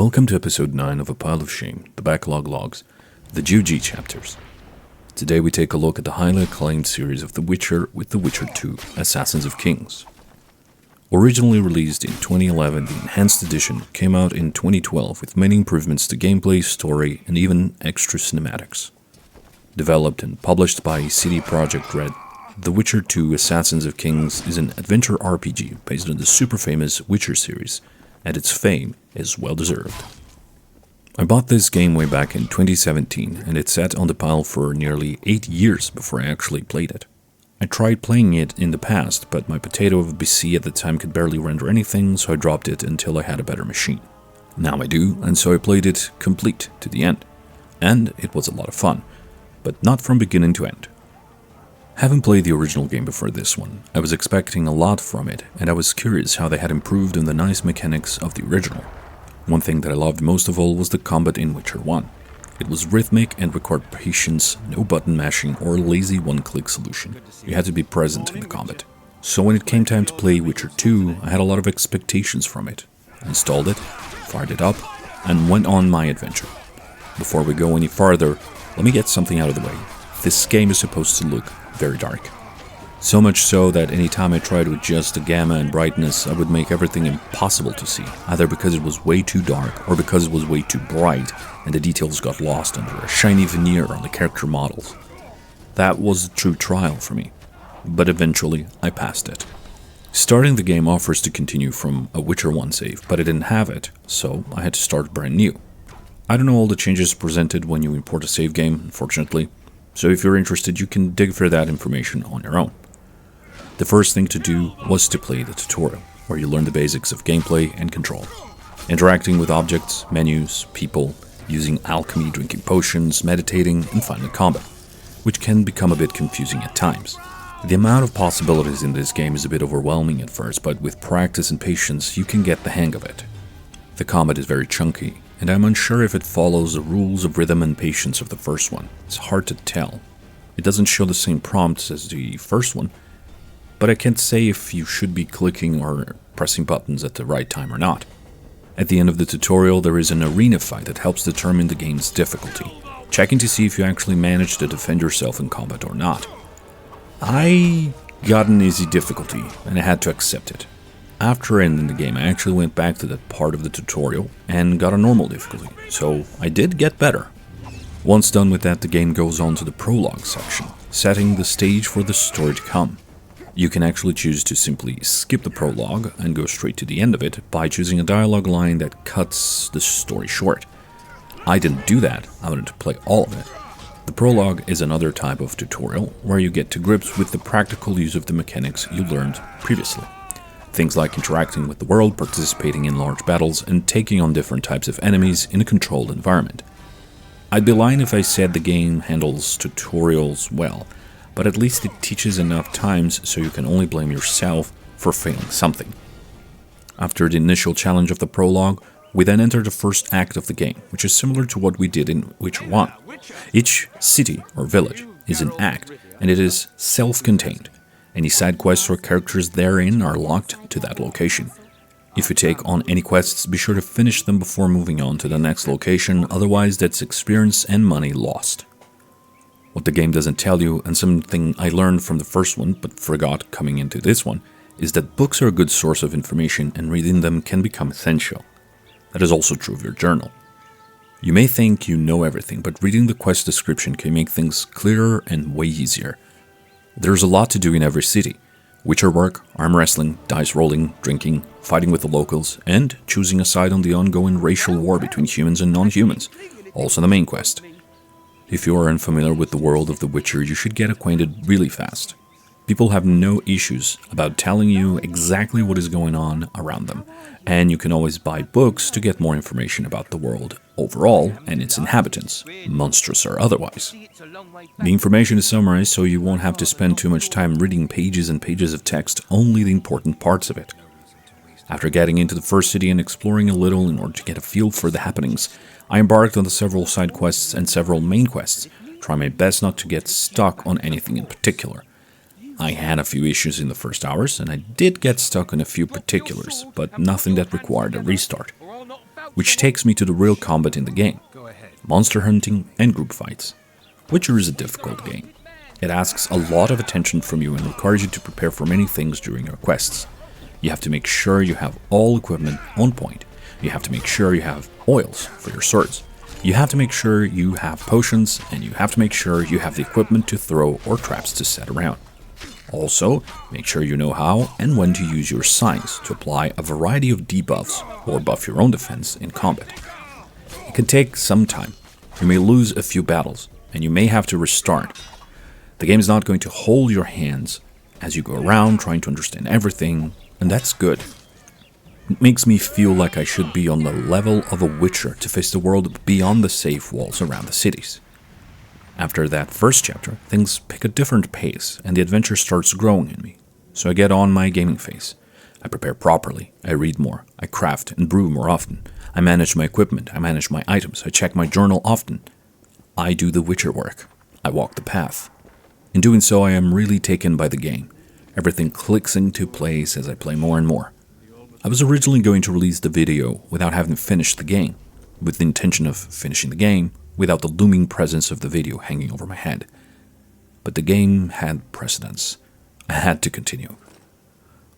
Welcome to episode 9 of A Pile of Shame, the Backlog Logs, the GOG chapters. Today we take a look at the highly acclaimed series of The Witcher with The Witcher 2, Assassins of Kings. Originally released in 2011, the Enhanced Edition came out in 2012 with many improvements to gameplay, story, and even extra cinematics. Developed and published by CD Projekt Red, The Witcher 2, Assassins of Kings is an adventure RPG based on the super famous Witcher series, and its fame is well deserved. I bought this game way back in 2017, and it sat on the pile for nearly 8 years before I actually played it. I tried playing it in the past, but my potato of a PC at the time could barely render anything, so I dropped it until I had a better machine. Now I do, and so I played it complete to the end. And it was a lot of fun, but not from beginning to end. Having played the original game before this one, I was expecting a lot from it, and I was curious how they had improved on the nice mechanics of the original. One thing that I loved most of all was the combat in Witcher 1. It was rhythmic and required patience, no button mashing or lazy one-click solution. You had to be present in the combat. So when it came time to play Witcher 2, I had a lot of expectations from it. I installed it, fired it up, and went on my adventure. Before we go any farther, let me get something out of the way. This game is supposed to look very dark. So much so that any time I tried to adjust the gamma and brightness, I would make everything impossible to see, either because it was way too dark or because it was way too bright and the details got lost under a shiny veneer on the character models. That was a true trial for me, but eventually I passed it. Starting the game offers to continue from a Witcher 1 save, but I didn't have it, so I had to start brand new. I don't know all the changes presented when you import a save game, unfortunately, so if you're interested, you can dig for that information on your own. The first thing to do was to play the tutorial, where you learn the basics of gameplay and control. Interacting with objects, menus, people, using alchemy, drinking potions, meditating, and finally combat, which can become a bit confusing at times. The amount of possibilities in this game is a bit overwhelming at first, but with practice and patience, you can get the hang of it. The combat is very chunky, and I'm unsure if it follows the rules of rhythm and patience of the first one. It's hard to tell. It doesn't show the same prompts as the first one, but I can't say if you should be clicking or pressing buttons at the right time or not. At the end of the tutorial, there is an arena fight that helps determine the game's difficulty, checking to see if you actually manage to defend yourself in combat or not. I got an easy difficulty, and I had to accept it. After ending the game, I actually went back to that part of the tutorial and got a normal difficulty, so I did get better. Once done with that, the game goes on to the prologue section, setting the stage for the story to come. You can actually choose to simply skip the prologue and go straight to the end of it by choosing a dialogue line that cuts the story short. I didn't do that, I wanted to play all of it. The prologue is another type of tutorial where you get to grips with the practical use of the mechanics you learned previously. Things like interacting with the world, participating in large battles, and taking on different types of enemies in a controlled environment. I'd be lying if I said the game handles tutorials well, but at least it teaches enough times so you can only blame yourself for failing something. After the initial challenge of the prologue, we then enter the first act of the game, which is similar to what we did in Witcher 1. Each city or village is an act, and it is self-contained. Any side quests or characters therein are locked to that location. If you take on any quests, be sure to finish them before moving on to the next location, otherwise that's experience and money lost. What the game doesn't tell you, and something I learned from the first one but forgot coming into this one, is that books are a good source of information and reading them can become essential. That is also true of your journal. You may think you know everything, but reading the quest description can make things clearer and way easier. There's a lot to do in every city. Witcher work, arm wrestling, dice rolling, drinking, fighting with the locals, and choosing a side on the ongoing racial war between humans and non-humans, also the main quest. If you are unfamiliar with the world of The Witcher, you should get acquainted really fast. People have no issues about telling you exactly what is going on around them, and you can always buy books to get more information about the world overall and its inhabitants, monstrous or otherwise. The information is summarized so you won't have to spend too much time reading pages and pages of text, only the important parts of it. After getting into the first city and exploring a little in order to get a feel for the happenings, I embarked on the several side quests and several main quests, trying my best not to get stuck on anything in particular. I had a few issues in the first hours, and I did get stuck on a few particulars, but nothing that required a restart. which takes me to the real combat in the game: monster hunting and group fights. Witcher is a difficult game. It asks a lot of attention from you and requires you to prepare for many things during your quests. You have to make sure you have all equipment on point. You have to make sure you have oils for your swords. You have to make sure you have potions, and you have to make sure you have the equipment to throw or traps to set around. Also, make sure you know how and when to use your signs to apply a variety of debuffs or buff your own defense in combat. It can take some time. You may lose a few battles, and you may have to restart. The game is not going to hold your hands as you go around trying to understand everything, and that's good. It makes me feel like I should be on the level of a Witcher to face the world beyond the safe walls around the cities. After that first chapter, things pick a different pace, and the adventure starts growing in me. So I get on my gaming phase. I prepare properly, I read more, I craft and brew more often, I manage my equipment, I manage my items, I check my journal often. I do the Witcher work. I walk the path. In doing so, I am really taken by the game. Everything clicks into place as I play more and more. I was originally going to release the video without having finished the game, with the intention of finishing the game without the looming presence of the video hanging over my head. But the game had precedence. I had to continue.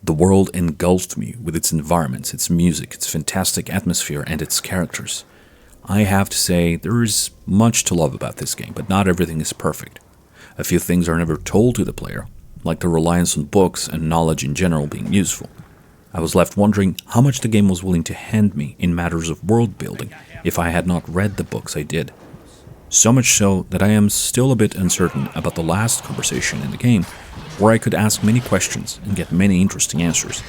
The world engulfed me with its environments, its music, its fantastic atmosphere, and its characters. I have to say, there is much to love about this game, but not everything is perfect. A few things are never told to the player, like the reliance on books and knowledge in general being useful. I was left wondering how much the game was willing to hand me in matters of world building if I had not read the books I did. So much so that I am still a bit uncertain about the last conversation in the game, where I could ask many questions and get many interesting answers.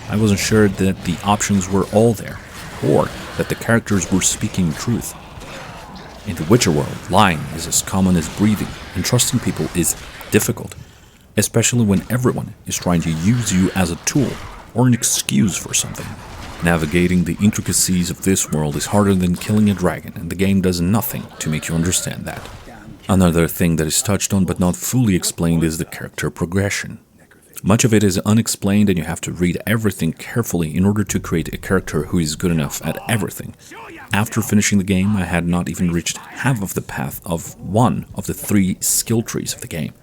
I wasn't sure that the options were all there, or that the characters were speaking truth. In the Witcher world, lying is as common as breathing, and trusting people is difficult, especially when everyone is trying to use you as a tool or an excuse for something. Navigating the intricacies of this world is harder than killing a dragon, and the game does nothing to make you understand that. Another thing that is touched on but not fully explained is the character progression. Much of it is unexplained, and you have to read everything carefully in order to create a character who is good enough at everything. After finishing the game, I had not even reached half of the path of one of the 3 skill trees of the game.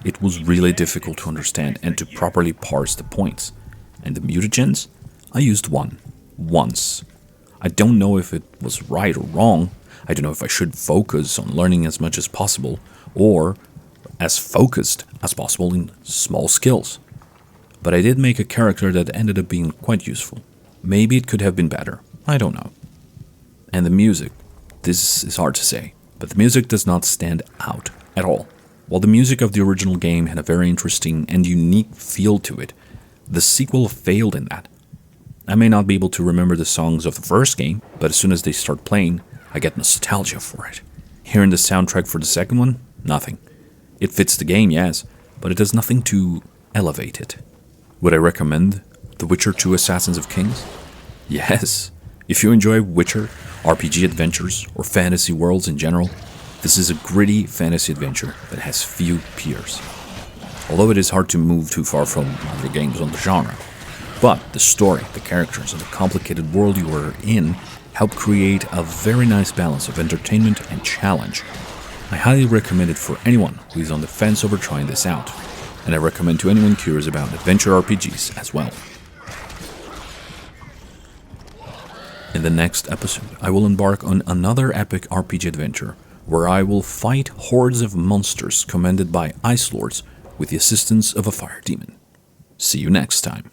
It was really difficult to understand and to properly parse the points. And the mutagens? I used one. Once. I don't know if it was right or wrong. I don't know if I should focus on learning as much as possible, or as focused as possible in small skills. But I did make a character that ended up being quite useful. Maybe it could have been better. I don't know. And the music. This is hard to say, but the music does not stand out at all. While the music of the original game had a very interesting and unique feel to it, the sequel failed in that. I may not be able to remember the songs of the first game, but as soon as they start playing, I get nostalgia for it. Hearing the soundtrack for the second one, nothing. It fits the game, yes, but it does nothing to elevate it. Would I recommend The Witcher 2 Assassins of Kings? Yes. If you enjoy Witcher, RPG adventures, or fantasy worlds in general, this is a gritty fantasy adventure that has few peers. Although it is hard to move too far from other games on the genre. But the story, the characters, and the complicated world you are in help create a very nice balance of entertainment and challenge. I highly recommend it for anyone who is on the fence over trying this out, and I recommend to anyone curious about adventure RPGs as well. In the next episode, I will embark on another epic RPG adventure, where I will fight hordes of monsters commanded by ice lords with the assistance of a fire demon. See you next time.